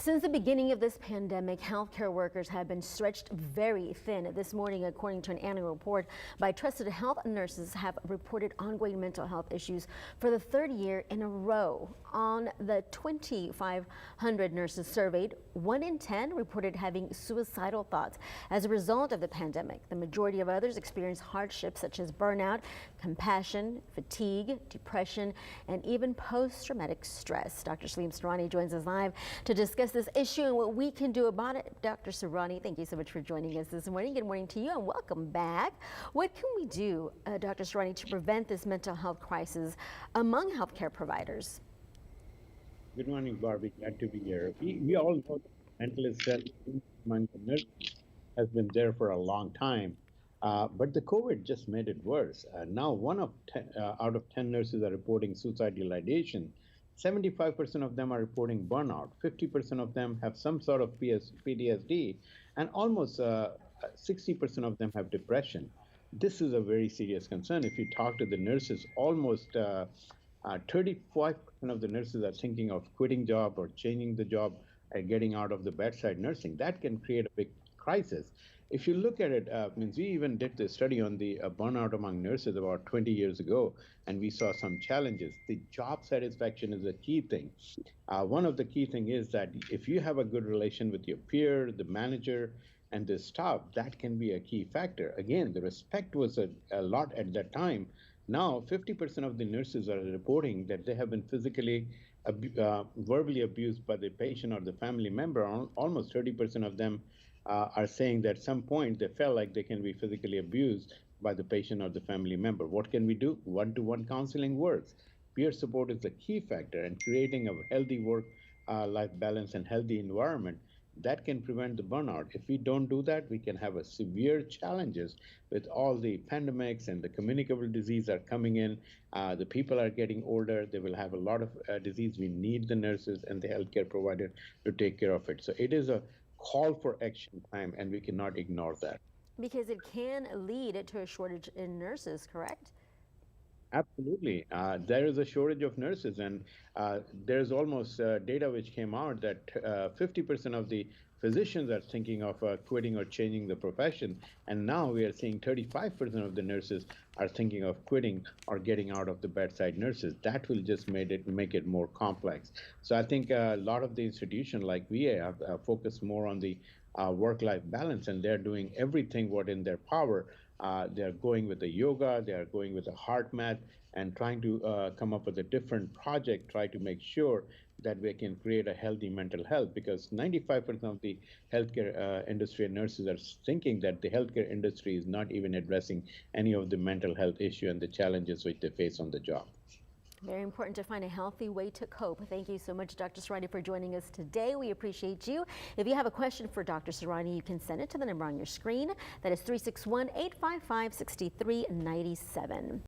Since the beginning of this pandemic, healthcare workers have been stretched very thin. This morning, according to an annual report by Trusted Health, nurses have reported ongoing mental health issues for the third year in a row. On the 2,500 nurses surveyed, 1 in 10 reported having suicidal thoughts as a result of the pandemic. The majority of others experienced hardships such as burnout, compassion, fatigue, depression, and even post-traumatic stress. Dr. Surani joins us live to discuss this issue and what we can do about it. Dr. Surani, thank you so much for joining us this morning. Good morning to you and welcome back. What can we do, Dr. Surani, to prevent this mental health crisis among healthcare providers? Good morning, Barbie. Glad to be here. We all know that mental health among the nurses has been there for a long time, but the COVID just made it worse. Now, out of 10 nurses are reporting suicidal ideation. 75% of them are reporting burnout. 50% of them have some sort of PTSD, and almost 60% of them have depression. This is a very serious concern. If you talk to the nurses, almost 35% of the nurses are thinking of quitting job or changing the job and getting out of the bedside nursing. That can create a big crisis. If you look at it, we even did the study on the burnout among nurses about 20 years ago, and we saw some challenges. The job satisfaction is a key thing. One of the key things is that if you have a good relation with your peer, the manager, and the staff, that can be a key factor. Again, the respect was a lot at that time. Now, 50% of the nurses are reporting that they have been physically, verbally abused by the patient or the family member. Almost 30% of them are saying that at some point they felt like they can be physically abused by the patient or the family member. What can we do? One-to-one counseling works. Peer support is a key factor, and creating a healthy work-life balance and healthy environment that can prevent the burnout. If we don't do that, we can have a severe challenges with all the pandemics and the communicable disease are coming in. The people are getting older. They will have a lot of disease. We need the nurses and the healthcare provider to take care of it. So it is a call for action time, and we cannot ignore that. Because it can lead to a shortage in nurses, correct? Absolutely. There is a shortage of nurses, and there's almost data which came out that 50% of the physicians are thinking of quitting or changing the profession. And now we are seeing 35% of the nurses are thinking of quitting or getting out of the bedside nurses. That will just make it more complex. So I think a lot of the institutions like VA have focused more on the work-life balance, and they're doing everything what in their power. They're going with the yoga, they are going with the heart math, and trying to come up with a different project, try to make sure that we can create a healthy mental health, because 95% of the healthcare industry and nurses are thinking that the healthcare industry is not even addressing any of the mental health issue and the challenges which they face on the job. Very important to find a healthy way to cope. Thank you so much, Dr. Surani, for joining us today. We appreciate you. If you have a question for Dr. Surani, you can send it to the number on your screen. That is 361-855-6397.